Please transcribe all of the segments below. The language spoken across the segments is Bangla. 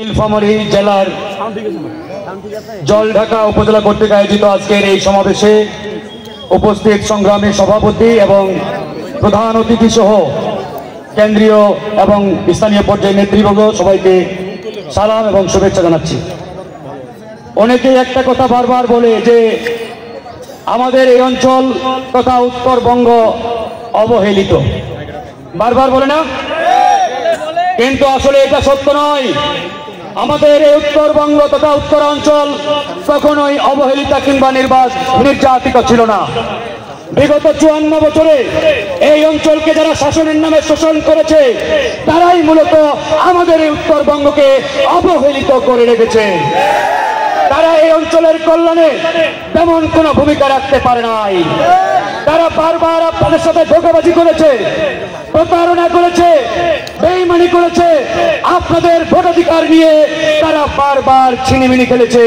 নীলফামারী জেলার জলঢাকা উপজেলা কর্তৃক আয়োজিত আজকের এই সমাবেশে উপস্থিত সংগ্রামী সভাপতি এবং প্রধান অতিথি সহ কেন্দ্রীয় এবং স্থানীয় পর্যায়ের নেতৃবৃন্দ সবাইকে সালাম এবং শুভেচ্ছা জানাচ্ছি। অনেকেই একটা কথা বারবার বলে যে আমাদের এই অঞ্চল তথা উত্তরবঙ্গ অবহেলিত, বারবার বলে না, কিন্তু আসলে এটা সত্য নয়। আমাদের এই উত্তরবঙ্গ তথা উত্তরাঞ্চল কখনোই অবহেলিত কিংবা নির্যাতিত ছিল না। বিগত 54 বছরে এই অঞ্চলকে যারা শাসনের নামে শোষণ করেছে তারাই মূলত আমাদের এই উত্তরবঙ্গকে অবহেলিত করে রেখেছে। তারা এই অঞ্চলের কল্যাণে তেমন কোনো ভূমিকা রাখতে পারে নাই। তারা বারবার আপনাদের সাথে ধোঁকাবাজি করেছে, প্রতারণা করেছে, বেঈমানি করেছে, আপনাদের ভোটাধিকার নিয়ে তারা বারবার ছিনিমিনি খেলেছে।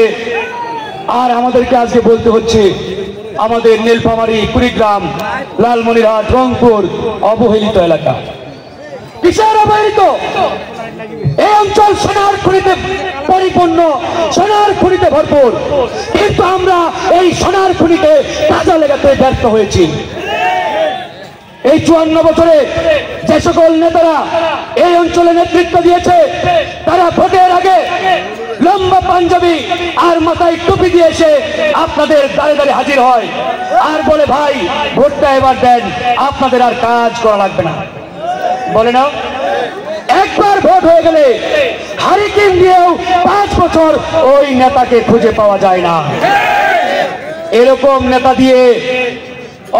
আর আমাদেরকে আজকে বলতে হচ্ছে আমাদের নীলফামারী, কুড়িগ্রাম, লালমনিরহাট, রংপুর অবহেলিত এলাকা। কিসের অবহেলিত? এই অঞ্চল সোনার খনিতে পরিপূর্ণ, সোনার খনিতে ভরপুর, কিন্তু আমরা এই সোনার খনিতে কাজে লাগাতে ব্যর্থ হয়েছি। এই 54 বছরে যে সকল নেতারা এই অঞ্চলে নেতৃত্ব দিয়েছে তারা ভোটের আগে লম্বা পাঞ্জাবি আর মাথায় টুপি দিয়ে এসে আপনাদের দাঁড়ে দাঁড়ে হাজির হয় আর বলে, ভাই ভোটটা এবার দেন, আপনাদের আর কাজ করা লাগবে না। বলে না, একবার ভোট হয়ে গেলে হারিকেন দিয়েও 5 বছর ওই নেতাকে খুঁজে পাওয়া যায় না। এরকম নেতা দিয়ে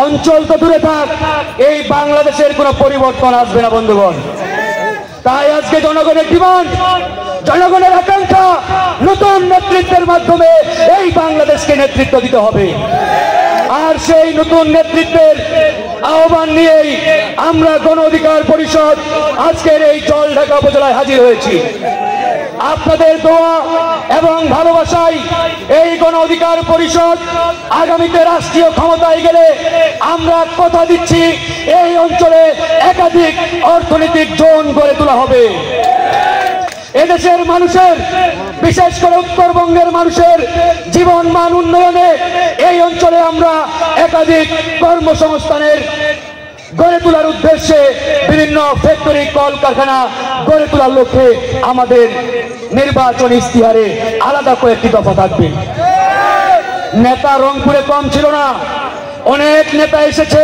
অঞ্চল তো দূরে থাক, এই বাংলাদেশের কোনো পরিবর্তন আসবে না বন্ধুগণ। তাই আজকে জনগণের ডিমান্ড, জনগণের আকাঙ্ক্ষা, নতুন নেতৃত্বের মাধ্যমে এই বাংলাদেশকে নেতৃত্ব দিতে হবে। আর সেই নতুন নেতৃত্বের আহ্বান নিয়েই আমরা গণ অধিকার পরিষদ আজকের এই জলঢাকা উপজেলায় হাজির হয়েছি। আপনাদের দোয়া এবং ভালোবাসায় এই গণ অধিকার পরিষদ আগামীতে রাষ্ট্রীয় ক্ষমতায় গেলে আমরা কথা দিচ্ছি এই অঞ্চলে একাধিক অর্থনৈতিক জোন গড়ে তোলা হবে। এদেশের মানুষের, বিশেষ করে উত্তরবঙ্গের মানুষের জীবন মান উন্নয়নে এই অঞ্চলে আমরা একাধিক কর্মসংস্থানের গড়ে তোলার উদ্দেশ্যে বিভিন্ন ফ্যাক্টরি, কলকারখানা গড়ে তোলার লক্ষ্যে আমাদের নির্বাচন ইশতেহারে আলাদা কয়েকটি দফা থাকবে। নেতা রংপুরে কম ছিল না, অনেক নেতা এসেছে,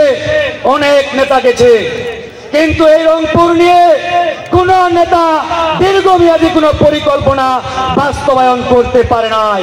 অনেক নেতা গেছে, কিন্তু এই রংপুর নিয়ে কোন নেতা দীর্ঘমেয়াদী কোন পরিকল্পনা বাস্তবায়ন করতে পারে নাই।